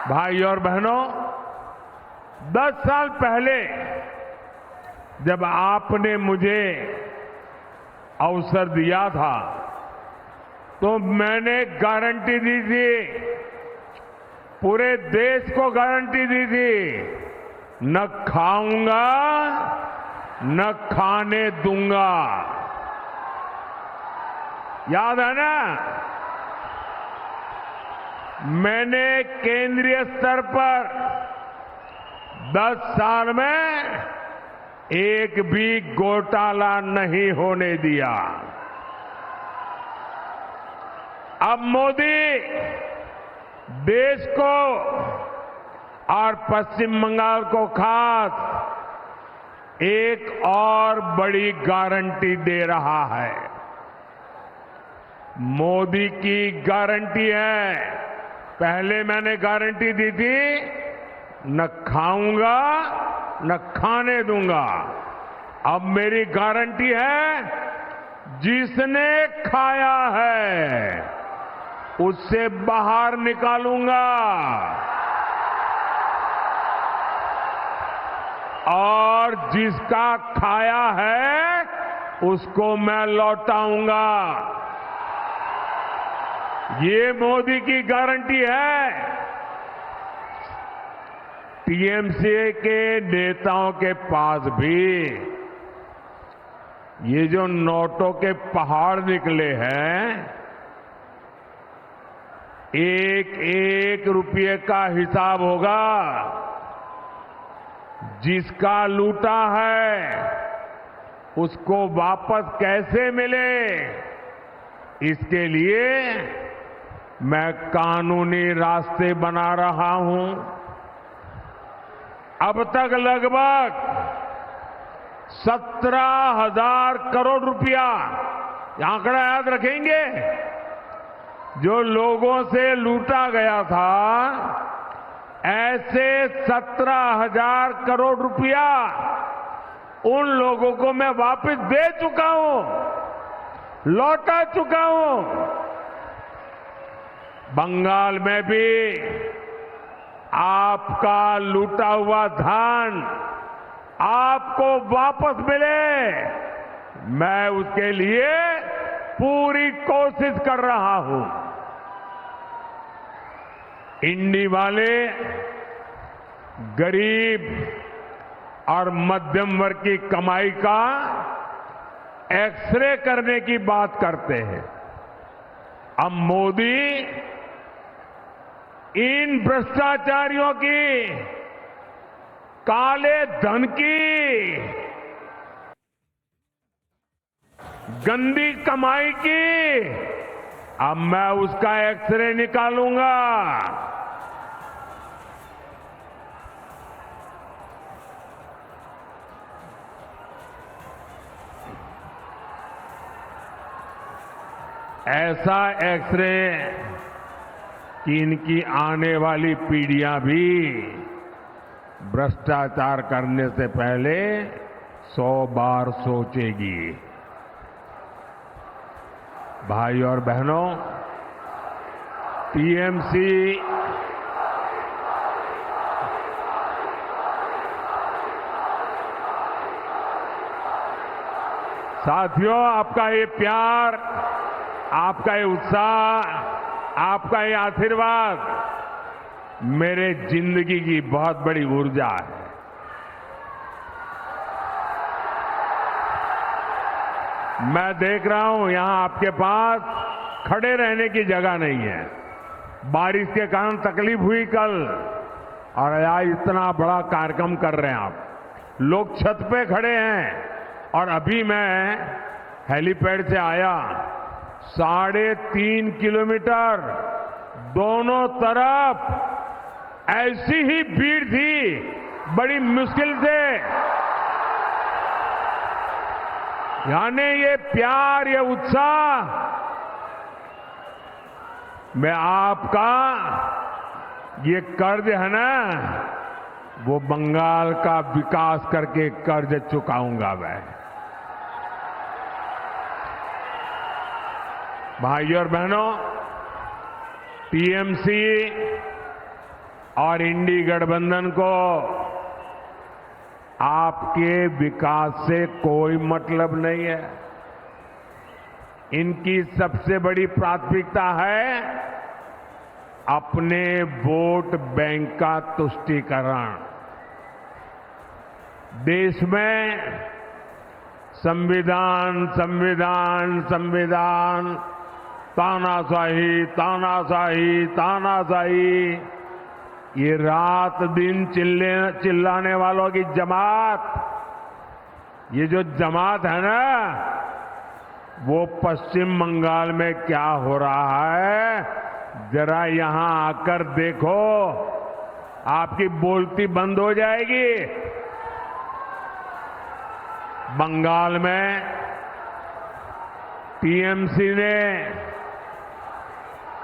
भाई और बहनों, 10 साल पहले जब आपने मुझे अवसर दिया था तो मैंने गारंटी दी थी, पूरे देश को गारंटी दी थी, न खाऊंगा न खाने दूंगा। याद है ना? मैंने केंद्रीय स्तर पर 10 साल में एक भी घोटाला नहीं होने दिया। अब मोदी देश को और पश्चिम बंगाल को खास एक और बड़ी गारंटी दे रहा है। मोदी की गारंटी है, पहले मैंने गारंटी दी थी, न खाऊंगा न खाने दूंगा। अब मेरी गारंटी है, जिसने खाया है उससे बाहर निकालूंगा और जिसका खाया है उसको मैं लौटाऊंगा। ये मोदी की गारंटी है। टीएमसी के नेताओं के पास भी ये जो नोटों के पहाड़ निकले हैं, एक एक रुपये का हिसाब होगा। जिसका लूटा है उसको वापस कैसे मिले, इसके लिए मैं कानूनी रास्ते बना रहा हूं। अब तक लगभग 17,000 करोड़ रुपया, ये आंकड़ा याद रखेंगे, जो लोगों से लूटा गया था, ऐसे 17,000 करोड़ रुपया उन लोगों को मैं वापस दे चुका हूं, लौटा चुका हूं। बंगाल में भी आपका लूटा हुआ धन आपको वापस मिले, मैं उसके लिए पूरी कोशिश कर रहा हूं। इंडी वाले गरीब और मध्यम वर्ग की कमाई का एक्सरे करने की बात करते हैं। अब मोदी इन भ्रष्टाचारियों की, काले धन की, गंदी कमाई की, अब मैं उसका एक्सरे निकालूंगा। ऐसा एक्सरे कि इनकी आने वाली पीढ़ियां भी भ्रष्टाचार करने से पहले 100 बार सोचेगी। भाई और बहनों, टीएमसी साथियों, आपका ये प्यार, आपका ये उत्साह, आपका ये आशीर्वाद मेरे जिंदगी की बहुत बड़ी ऊर्जा है। मैं देख रहा हूं यहां आपके पास खड़े रहने की जगह नहीं है। बारिश के कारण तकलीफ हुई कल, और आज इतना बड़ा कार्यक्रम कर रहे हैं आप। लोग छत पे खड़े हैं और अभी मैं हेलीपैड से आया, 3.5 किलोमीटर दोनों तरफ ऐसी ही भीड़ थी, बड़ी मुश्किल से। यानी ये प्यार, ये उत्साह, मैं आपका ये कर्ज है ना, वो बंगाल का विकास करके कर्ज चुकाऊंगा मैं। भाइयों और बहनों, टीएमसी और इंडी गठबंधन को आपके विकास से कोई मतलब नहीं है। इनकी सबसे बड़ी प्राथमिकता है अपने वोट बैंक का तुष्टीकरण। देश में संविधान संविधान संविधान, तानाशाही तानाशाही तानाशाही, ये रात दिन चिल्लाने वालों की जमात, ये जो जमात है ना, वो पश्चिम बंगाल में क्या हो रहा है जरा यहां आकर देखो, आपकी बोलती बंद हो जाएगी। बंगाल में टीएमसी ने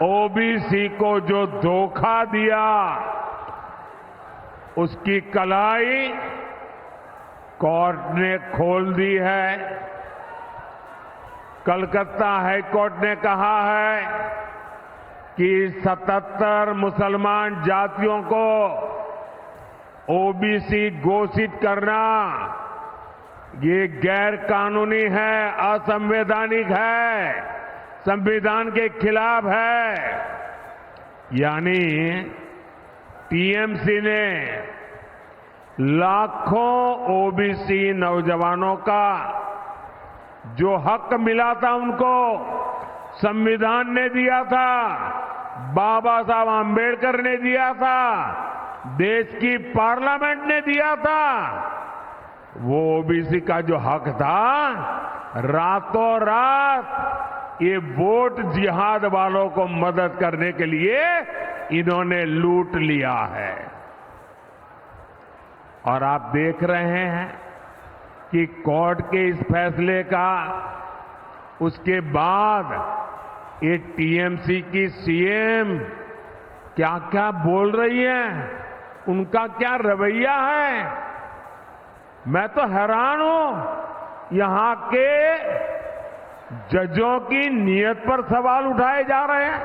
ओबीसी को जो धोखा दिया, उसकी कलाई कोर्ट ने खोल दी है। कलकत्ता हाई कोर्ट ने कहा है कि 77 मुसलमान जातियों को ओबीसी घोषित करना ये गैर कानूनी है, असंवैधानिक है, संविधान के खिलाफ है। यानी टीएमसी ने लाखों ओबीसी नौजवानों का जो हक मिला था उनको संविधान ने दिया था, बाबा साहब आंबेडकर ने दिया था, देश की पार्लियामेंट ने दिया था, वो ओबीसी का जो हक था रातों रात ये वोट जिहाद वालों को मदद करने के लिए इन्होंने लूट लिया है। और आप देख रहे हैं कि कोर्ट के इस फैसले का उसके बाद ये टीएमसी की सीएम क्या क्या बोल रही है, उनका क्या रवैया है। मैं तो हैरान हूं, यहां के जजों की नीयत पर सवाल उठाए जा रहे हैं,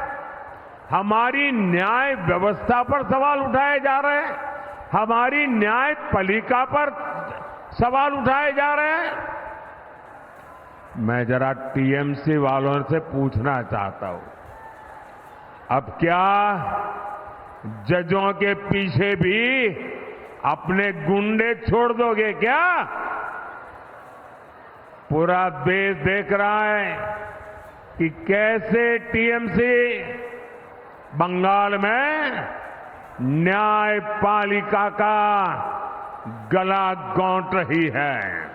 हमारी न्याय व्यवस्था पर सवाल उठाए जा रहे हैं, हमारी न्याय पालिका पर सवाल उठाए जा रहे हैं। मैं जरा टीएमसी वालों से पूछना चाहता हूं, अब क्या जजों के पीछे भी अपने गुंडे छोड़ दोगे क्या? पूरा देश देख रहा है कि कैसे टीएमसी बंगाल में न्यायपालिका का गला गौंट रही है।